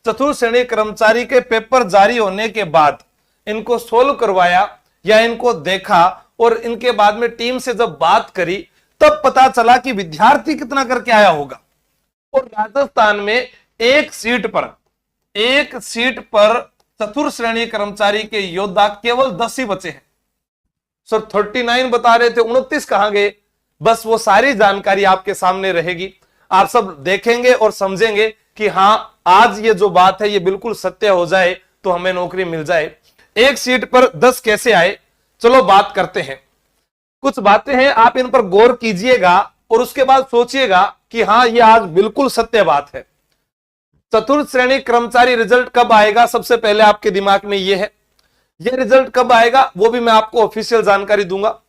चतुर्थ श्रेणी कर्मचारी के पेपर जारी होने के बाद इनको सोल्व करवाया या इनको देखा और इनके बाद में टीम से जब बात करी तब पता चला कि विद्यार्थी कितना करके आया होगा। और राजस्थान में एक सीट पर चतुर्थ श्रेणी कर्मचारी के योद्धा केवल 10 ही बचे हैं। सर 39 बता रहे थे, 29 कहां गए? बस वो सारी जानकारी आपके सामने रहेगी, आप सब देखेंगे और समझेंगे कि हां आज ये जो बात है ये बिल्कुल सत्य हो जाए तो हमें नौकरी मिल जाए। एक सीट पर 10 कैसे आए, चलो बात करते हैं। कुछ बातें हैं, आप इन पर गौर कीजिएगा और उसके बाद सोचिएगा कि हां ये आज बिल्कुल सत्य बात है। चतुर्थ श्रेणी कर्मचारी रिजल्ट कब आएगा, सबसे पहले आपके दिमाग में ये है। ये रिजल्ट कब आएगा वो भी मैं आपको ऑफिशियल जानकारी दूंगा।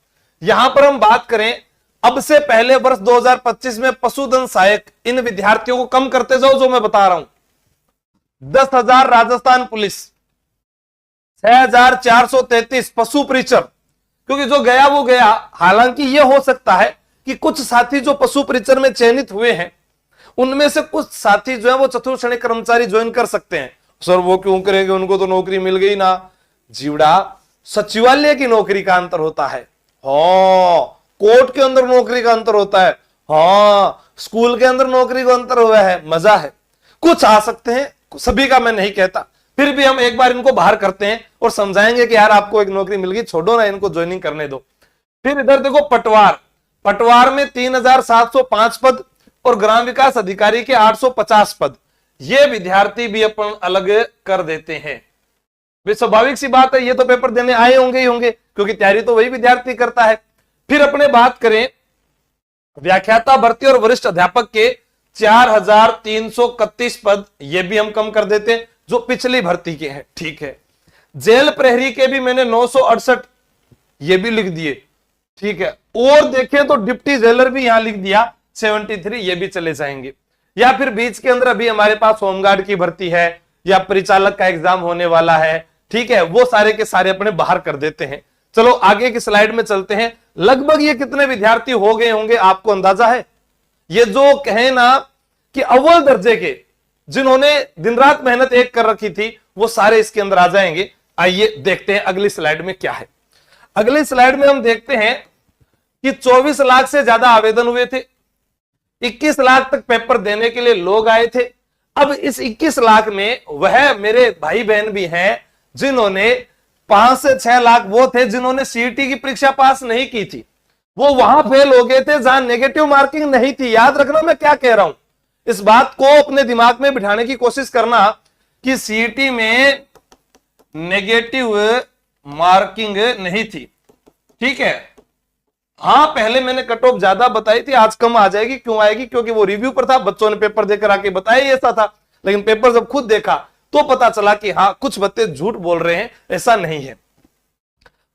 यहां पर हम बात करें, अब से पहले वर्ष 2025 में पशुधन सहायक इन विद्यार्थियों को कम करते जाओ जो मैं बता रहा हूं। 10,000 राजस्थान पुलिस, 6,433 पशु परीक्षक, क्योंकि जो गया वो गया। हालांकि यह हो सकता है कि कुछ साथी जो पशु परीक्षक में चयनित हुए हैं उनमें से कुछ साथी जो है वो चतुर्थ श्रेणी कर्मचारी ज्वाइन कर सकते हैं। सर वो क्यों करेंगे, उनको तो नौकरी मिल गई ना। जीवड़ा, सचिवालय की नौकरी का अंतर होता है, कोर्ट के अंदर नौकरी का अंतर होता है, स्कूल के अंदर नौकरी का अंतर हुआ है, मजा है। कुछ आ सकते हैं, सभी का मैं नहीं कहता, फिर भी हम एक बार इनको बाहर करते हैं और समझाएंगे कि यार आपको एक नौकरी मिल गई, छोड़ो ना, इनको ज्वाइनिंग करने दो। फिर इधर देखो पटवार में 3,705 पद और ग्राम विकास अधिकारी के 850 पद। ये विद्यार्थी भी अपन अलग कर देते हैं। स्वाभाविक सी बात है, ये तो पेपर देने आए होंगे ही होंगे, क्योंकि तैयारी तो वही विद्यार्थी करता है। फिर अपने बात करें व्याख्याता भर्ती और वरिष्ठ अध्यापक के 4,331 पद, ये भी हम कम कर देते हैं जो पिछली भर्ती के हैं, ठीक है। जेल प्रहरी के भी मैंने 968 ये भी लिख दिए, ठीक है। और देखें तो डिप्टी जेलर भी यहां लिख दिया 73, ये भी चले जाएंगे। या फिर बीच के अंदर अभी हमारे पास होमगार्ड की भर्ती है या परिचालक का एग्जाम होने वाला है, ठीक है, वो सारे के सारे अपने बाहर कर देते हैं। चलो आगे की स्लाइड में चलते हैं। लगभग ये कितने विद्यार्थी हो गए होंगे, आपको अंदाजा है? ये जो कहे ना कि अव्वल दर्जे के जिन्होंने दिन रात मेहनत एक कर रखी थी वो सारे इसके अंदर आ जाएंगे। आइए देखते हैं अगली स्लाइड में क्या है। अगली स्लाइड में हम देखते हैं कि 24 लाख से ज्यादा आवेदन हुए थे, 21 लाख तक पेपर देने के लिए लोग आए थे। अब इस 21 लाख में वह मेरे भाई बहन भी हैं जिन्होंने 5 से 6 लाख वो थे जिन्होंने सीईटी की परीक्षा पास नहीं की थी, वो वहां फेल हो गए थे जहां नेगेटिव मार्किंग नहीं थी। याद रखना मैं क्या कह रहा हूं, इस बात को अपने दिमाग में बिठाने की कोशिश करना कि सीईटी में नेगेटिव मार्किंग नहीं थी, ठीक है। हां पहले मैंने कट ऑफ ज्यादा बताई थी, आज कम आ जाएगी। क्यों आएगी? क्योंकि वो रिव्यू पर था, बच्चों ने पेपर देकर आके बताया ऐसा था, लेकिन पेपर जब खुद देखा तो पता चला कि हाँ कुछ बच्चे झूठ बोल रहे हैं, ऐसा नहीं है।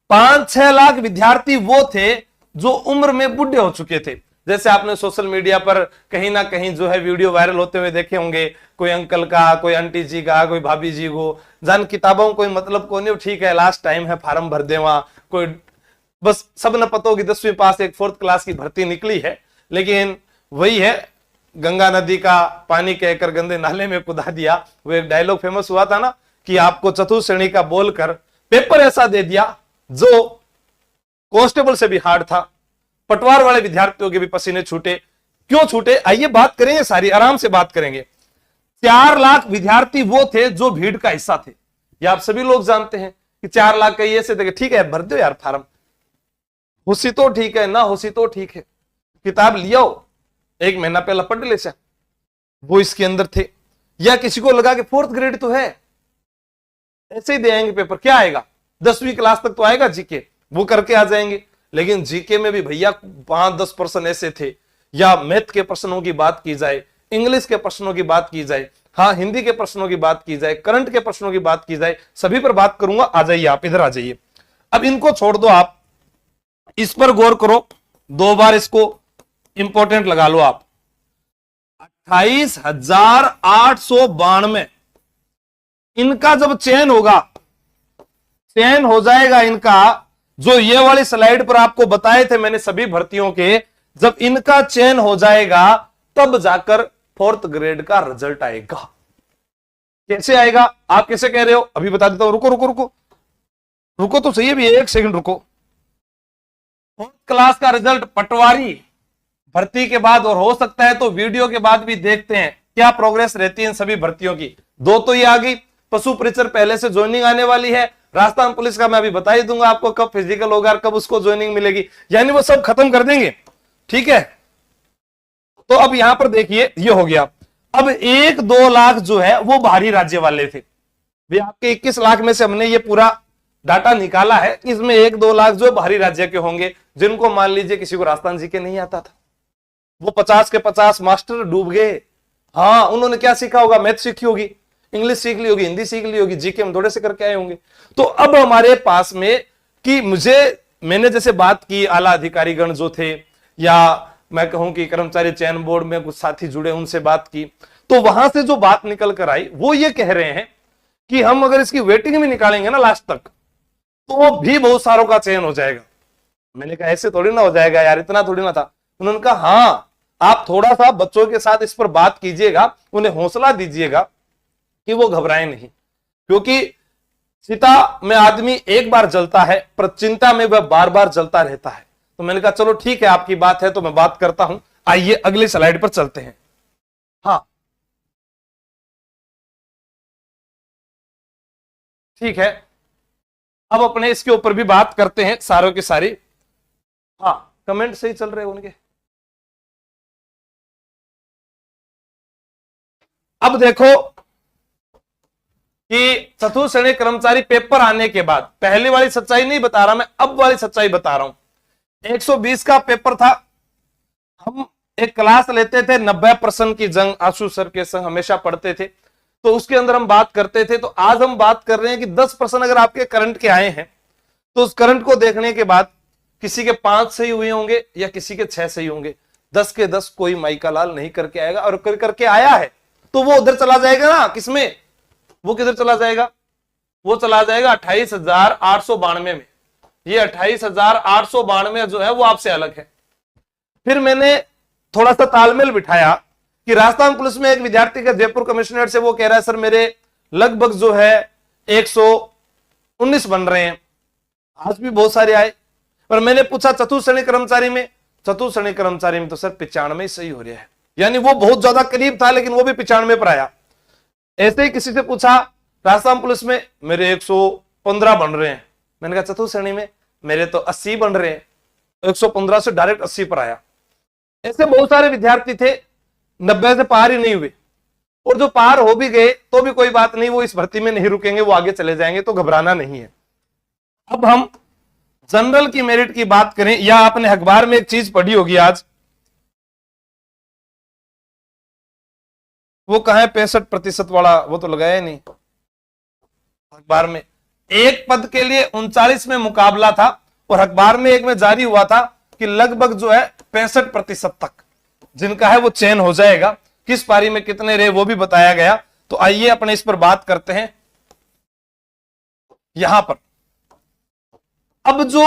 5-6 लाख विद्यार्थी वो थे जो उम्र में बुढ़े हो चुके थे। जैसे आपने सोशल मीडिया पर कहीं ना कहीं जो है वीडियो वायरल होते हुए देखे होंगे, कोई अंकल का, कोई आंटी जी का, कोई भाभी जी को, जान किताबों कोई मतलब को नहीं, ठीक है लास्ट टाइम है फार्म भर दे वहां, कोई बस सब न पता होगी 10वीं पास एक 4th क्लास की भर्ती निकली है। लेकिन वही है, गंगा नदी का पानी कहकर गंदे नाले में कुदा दिया, वो एक डायलॉग फेमस हुआ था ना कि आपको चतुर्थ श्रेणी का बोलकर पेपर ऐसा दे दिया जो कांस्टेबल से भी हार्ड था। पटवार वाले विद्यार्थियों के भी पसीने छूटे। क्यों छूटे, आइए बात करेंगे, सारी आराम से बात करेंगे। 4 लाख विद्यार्थी वो थे जो भीड़ का हिस्सा थे। ये आप सभी लोग जानते हैं कि 4 लाख का ये से देखे, ठीक है भर दो यार फार्म, हुसी तो ठीक है, ना हुसी तो ठीक है, किताब लिया 1 महीना पहला पढ़ ले, वो इसके अंदर थे। या किसी को लगा कि 4th ग्रेड तो है, ऐसे ही दे आएंगे पेपर, क्या आएगा 10वीं क्लास तक तो आएगा जीके, वो करके आ जाएंगे। लेकिन जीके में भी भैया 5-10% ऐसे थे। या मैथ के प्रश्नों की बात की जाए, इंग्लिश के प्रश्नों की बात की जाए, हाँ हिंदी के प्रश्नों की बात की जाए, करंट के प्रश्नों की बात की जाए, सभी पर बात करूंगा। आ जाइए आप इधर आ जाइए। अब इनको छोड़ दो, आप इस पर गौर करो, 2 बार इसको इंपॉर्टेंट लगा लो आप। 28,892 इनका जब चयन होगा, चयन हो जाएगा इनका, जो ये वाली स्लाइड पर आपको बताए थे मैंने सभी भर्तियों के, जब इनका चयन हो जाएगा तब जाकर 4th ग्रेड का रिजल्ट आएगा। कैसे आएगा? आप कैसे कह रहे हो अभी बता देता हूं। रुको रुको रुको रुको तो सही है भी, एक सेकंड रुको। फोर्थ क्लास का रिजल्ट पटवारी भर्ती के बाद, और हो सकता है तो वीडियो के बाद भी देखते हैं क्या प्रोग्रेस रहती है इन सभी भर्तियों की। दो तो ये आ गई, पशु परिचर पहले से ज्वाइनिंग आने वाली है। राजस्थान पुलिस का मैं अभी बता ही दूंगा आपको कब फिजिकल होगा और कब उसको ज्वाइनिंग मिलेगी, यानी वो सब खत्म कर देंगे। ठीक है, तो अब यहां पर देखिए ये हो गया। अब 1-2 लाख जो है वो बाहरी राज्य वाले थे। भी आपके 21 लाख में से हमने ये पूरा डाटा निकाला है, इसमें 1-2 लाख जो बाहरी राज्य के होंगे, जिनको मान लीजिए किसी को राजस्थान जी के नहीं आता था, वो 50 के 50 मास्टर डूब गए। हाँ, उन्होंने क्या सीखा होगा? मैथ सीखी होगी, इंग्लिश सीख ली होगी, हिंदी सीख ली होगी, जीके में थोड़े से करके आए होंगे। तो अब हमारे पास में कि मैंने जैसे बात की आला अधिकारीगण जो थे, या मैं कहूं कि कर्मचारी चयन बोर्ड में कुछ साथी जुड़े, उनसे बात की, तो वहां से जो बात निकल कर आई वो ये कह रहे हैं कि हम अगर इसकी वेटिंग में निकालेंगे ना लास्ट तक, तो भी बहुत सारों का चयन हो जाएगा। मैंने कहा ऐसे थोड़ी ना हो जाएगा यार, इतना थोड़ी ना था। उन्होंने कहा हाँ, आप थोड़ा सा बच्चों के साथ इस पर बात कीजिएगा, उन्हें हौसला दीजिएगा कि वो घबराएं नहीं, क्योंकि चिता में आदमी एक बार जलता है पर चिंता में वह बार बार जलता रहता है। तो मैंने कहा चलो ठीक है, आपकी बात है तो मैं बात करता हूं। आइए अगली स्लाइड पर चलते हैं। हाँ ठीक है, अब अपने इसके ऊपर भी बात करते हैं सारों की सारी। हाँ, कमेंट सही चल रहे उनके। अब देखो कि चतुर्थ श्रेणी कर्मचारी पेपर आने के बाद, पहली वाली सच्चाई नहीं बता रहा मैं, अब वाली सच्चाई बता रहा हूं। 120 का पेपर था, हम एक क्लास लेते थे 90% की जंग, आशु सर के संग हमेशा पढ़ते थे, तो उसके अंदर हम बात करते थे। तो आज हम बात कर रहे हैं कि 10% अगर आपके करंट के आए हैं, तो उस करंट को देखने के बाद किसी के 5 सही हुए होंगे या किसी के 6 सही होंगे, 10 के 10 कोई माइका लाल नहीं करके आएगा। और करके आया है तो वो उधर चला जाएगा ना, किसमें? वो किधर चला जाएगा? वो चला जाएगा 28,892 में। ये 28,892 जो है वो आपसे अलग है। फिर मैंने थोड़ा सा तालमेल बिठाया कि राजस्थान पुलिस में एक विद्यार्थी का जयपुर कमिश्नरेट से वो कह रहा है सर मेरे लगभग जो है 119 बन रहे हैं, आज भी बहुत सारे आए। पर मैंने पूछा चतुर्थ श्रेणी कर्मचारी में, चतुर्थ श्रेणी कर्मचारी में तो सर 95 सही हो रहा है, यानी वो बहुत ज्यादा करीब था लेकिन वो भी 95 पर आया। ऐसे ही किसी से पूछा राजस्थान पुलिस में, मेरे 115 बन रहे हैं। मैंने कहा चतुर्थ श्रेणी में मेरे तो 80 बन रहे हैं, 115 से डायरेक्ट 80 पर आया। ऐसे बहुत सारे विद्यार्थी थे 90 से पार ही नहीं हुए, और जो पार हो भी गए तो भी कोई बात नहीं, वो इस भर्ती में नहीं रुकेंगे, वो आगे चले जाएंगे, तो घबराना नहीं है। अब हम जनरल की मेरिट की बात करें, या आपने अखबार में एक चीज पढ़ी होगी आज, वो कहां है 65% वाला, वो तो लगाया नहीं अखबार में। एक पद के लिए 39 में मुकाबला था, और अखबार में एक में जारी हुआ था कि लगभग जो है 65% तक जिनका है वो चयन हो जाएगा। किस पारी में कितने रहे वो भी बताया गया। तो आइए अपने इस पर बात करते हैं। यहां पर अब जो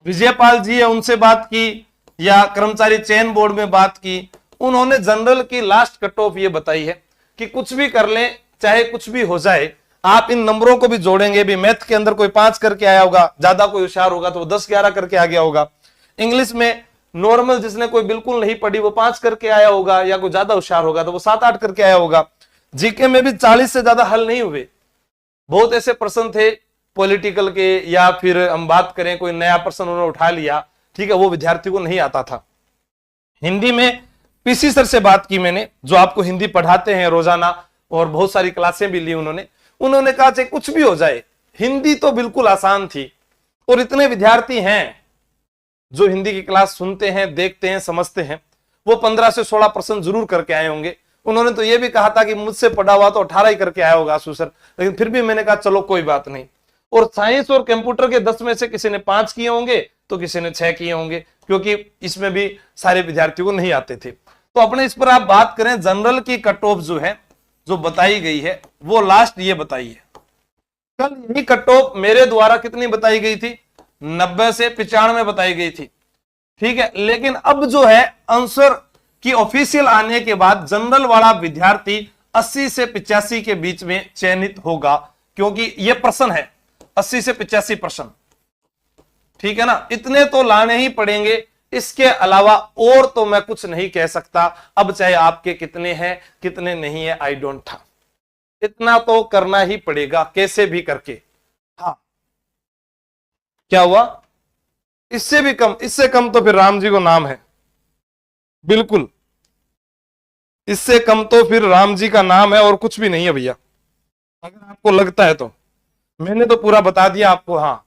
विजयपाल जी है उनसे बात की, या कर्मचारी चयन बोर्ड में बात की, उन्होंने जनरल की लास्ट कट ऑफ ये बताई है कि कुछ भी कर लें, चाहे कुछ भी हो जाए, आप इन नंबरों को भी जोड़ेंगे भी। मैथ के अंदर कोई 5 करके आया होगा, ज्यादा कोई होशियार होगा तो वो 10-11 करके आ गया होगा। इंग्लिश में नॉर्मल जिसने कोई बिल्कुल नहीं पढ़ी वो 5 करके आया होगा, या कोई ज्यादा होशियार होगा तो वो 7-8 करके आया होगा। जीके में भी 40 से ज्यादा हल नहीं हुए। बहुत ऐसे प्रश्न थे पॉलिटिकल के, या फिर हम बात करें कोई नया प्रश्न उन्होंने उठा लिया, ठीक है, वो विद्यार्थी को नहीं आता था। हिंदी में पीसी सर से बात की मैंने, जो आपको हिंदी पढ़ाते हैं रोजाना, और बहुत सारी क्लासें भी ली उन्होंने कहा चाहे कुछ भी हो जाए, हिंदी तो बिल्कुल आसान थी, और इतने विद्यार्थी हैं जो हिंदी की क्लास सुनते हैं, देखते हैं, समझते हैं, वो 15 से 16 प्रश्न जरूर करके आए होंगे। उन्होंने तो ये भी कहा था कि मुझसे पढ़ा हुआ तो 18 ही करके आया होगा आशु सर, लेकिन फिर भी मैंने कहा चलो कोई बात नहीं। और साइंस और कंप्यूटर के 10 में से किसी ने 5 किए होंगे तो किसी ने 6 किए होंगे, क्योंकि इसमें भी सारे विद्यार्थियों को नहीं आते थे। तो अपने इस पर आप बात करें, जनरल की कट ऑफ जो है जो बताई गई है वो लास्ट ये बताई है। कल यही कट ऑफ मेरे द्वारा कितनी बताई गई थी? 90 से 95 बताई गई थी, ठीक है। लेकिन अब जो है आंसर की ऑफिशियल आने के बाद जनरल वाला विद्यार्थी 80 से 85 के बीच में चयनित होगा, क्योंकि यह प्रश्न है 80 से 85 प्रश्न, ठीक है ना, इतने तो लाने ही पड़ेंगे। इसके अलावा और तो मैं कुछ नहीं कह सकता। अब चाहे आपके कितने हैं कितने नहीं है, आई डोंट था, इतना तो करना ही पड़ेगा कैसे भी करके। हाँ, क्या हुआ, इससे भी कम, इससे कम तो फिर राम जी को नाम है, बिल्कुल इससे कम तो फिर राम जी का नाम है और कुछ भी नहीं है भैया, अगर आपको लगता है तो। मैंने तो पूरा बता दिया आपको। हाँ,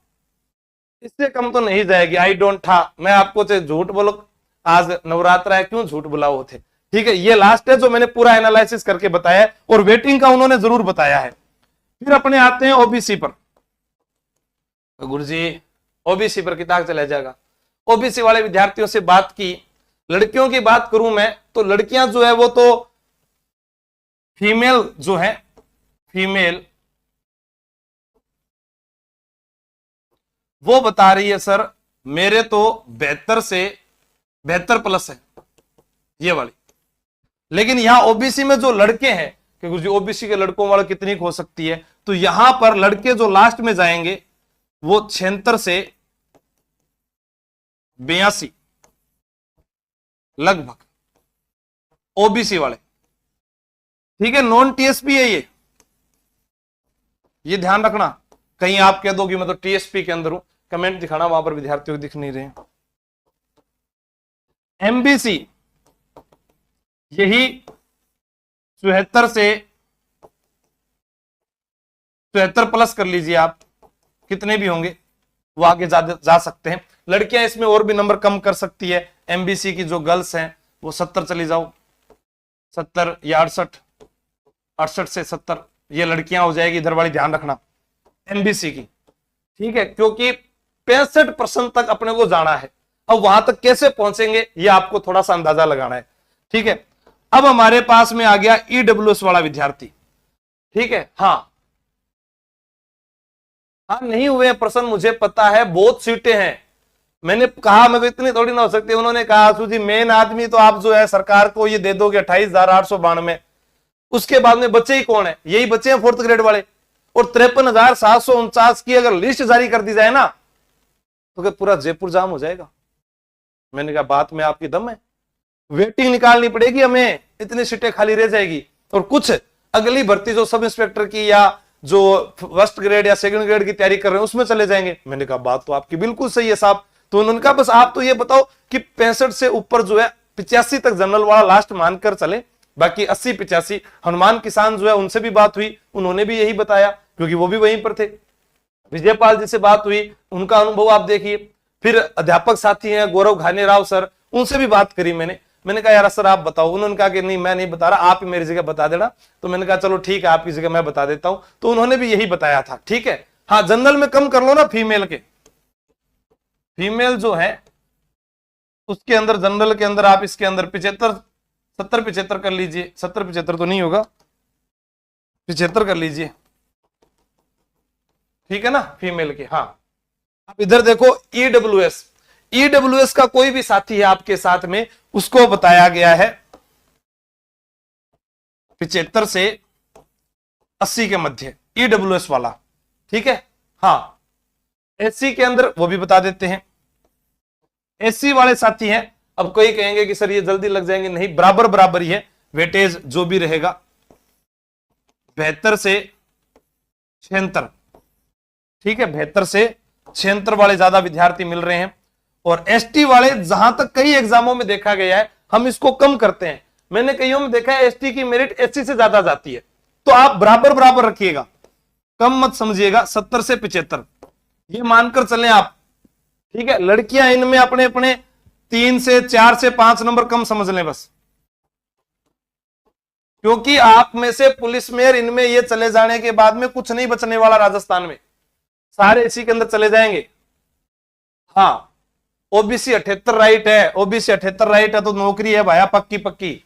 इससे कम तो नहीं जाएगी, आई डोंट था। मैं आपको चाहे झूठ बोलो, आज नवरात्र है, क्यों झूठ बुलाओ थे, ठीक है। ये लास्ट है जो मैंने पूरा एनालिसिस करके बताया है, और वेटिंग का उन्होंने जरूर बताया है। फिर अपने आते हैं ओबीसी पर। गुरुजी ओबीसी पर किताब चला जाएगा। ओबीसी वाले विद्यार्थियों से बात की, लड़कियों की बात करूं मैं तो लड़कियां जो है वो तो फीमेल जो है, फीमेल वो बता रही है सर मेरे तो 72 से 72+ है ये वाली। लेकिन यहां ओबीसी में जो लड़के हैं, क्योंकि ओबीसी के लड़कों वाला कितनी हो सकती है, तो यहां पर लड़के जो लास्ट में जाएंगे वो 76 से 82 लगभग, ओबीसी वाले, ठीक है। नॉन टीएसपी है ये ध्यान रखना। कहीं आप कह दो कि मैं तो टीएसपी के अंदर हूं, कमेंट दिखाना, वहां पर विद्यार्थियों को दिख नहीं रहे। एमबीसी यही 74 से 74+ कर लीजिए आप, कितने भी होंगे वो आगे जा सकते हैं। लड़कियां इसमें और भी नंबर कम कर सकती है। एमबीसी की जो गर्ल्स हैं वो 70 चली जाओ, 70 या 68, 68 से 70 ये लड़कियां हो जाएगी, इधर वाली ध्यान रखना एमबीसी की, ठीक है। क्योंकि 65% तक अपने को जाना है। अब वहां तक कैसे पहुंचेंगे ये आपको थोड़ा सा अंदाजा लगाना है, ठीक है। अब हमारे पास में आ गया ईडब्ल्यूएस वाला विद्यार्थी, ठीक है। हाँ नहीं हुए प्रश्न मुझे पता है, बहुत सीटें हैं। मैंने कहा मैं तो इतनी थोड़ी ना हो सकती। उन्होंने कहा आशु जी मेन आदमी तो आप जो है सरकार को ये दे दोगे 28,892, उसके बाद में बच्चे ही कौन है, यही बच्चे हैं 4th ग्रेड वाले। और 53,749 की अगर लिस्ट जारी कर दी जाए ना तो पूरा जयपुर जाम हो जाएगा। मैंने कहा बात में आपकी दम है, वेटिंग निकालनी पड़ेगी हमें, इतनी सीटें खाली रह जाएगी। और कुछ अगली भर्ती जो सब इंस्पेक्टर की या जो 1st ग्रेड या 2nd ग्रेड की तैयारी कर रहे हैं उसमें चले जाएंगे। मैंने कहा बात तो आपकी बिल्कुल सही है साहब। तो उन्होंने कहा बस आप तो ये बताओ कि 65 से ऊपर जो है 85 तक जनरल वाला लास्ट मानकर चले, बाकी 80-85। हनुमान किसान जो है उनसे भी बात हुई, उन्होंने भी यही बताया क्योंकि वो भी वहीं पर थे। विजयपाल जी से बात हुई, उनका अनुभव आप देखिए। फिर अध्यापक साथी हैं गौरव घाने राव सर, उनसे भी बात करी मैंने कहा यार सर आप बताओ। उन्होंने कहा कि नहीं मैं नहीं बता रहा, आप ही मेरी जगह बता देना। तो मैंने कहा चलो ठीक है आपकी जगह मैं बता देता हूं। तो उन्होंने भी यही बताया था, ठीक है। हाँ जनरल में कम कर लो ना, फीमेल के, फीमेल जो है उसके अंदर जनरल के अंदर आप इसके अंदर 70-75 कर लीजिए। 70-75 तो नहीं होगा, 75 कर लीजिए, ठीक है ना फीमेल के। हाँ अब इधर देखो ईडब्ल्यूएस का कोई भी साथी है आपके साथ में, उसको बताया गया है 75 से 80 के मध्य, ईडब्ल्यूएस वाला, ठीक है। हाँ एससी के अंदर वो भी बता देते हैं। एससी वाले साथी हैं, अब कोई कहेंगे कि सर ये जल्दी लग जाएंगे, नहीं बराबर ही है वेटेज जो भी रहेगा, 72 से 76, ठीक है। 72 से 76 वाले ज्यादा विद्यार्थी मिल रहे हैं। और एसटी वाले जहां तक कई एग्जामों में देखा गया है हम इसको कम करते हैं। मैंने कईयों में देखा है एसटी की मेरिट एससी से ज्यादा जाती है, तो आप बराबर रखिएगा, कम मत समझिएगा। 70 से 75 ये मानकर चलें आप, ठीक है। लड़कियां इनमें अपने अपने 3 से 4 से 5 नंबर कम समझ लें बस, क्योंकि आप में से पुलिस मेयर इनमें ये चले जाने के बाद में कुछ नहीं बचने वाला राजस्थान में, सारे इसी के अंदर चले जाएंगे। हाँ ओबीसी 78 राइट है, ओबीसी 78 राइट है तो नौकरी है भाया पक्की।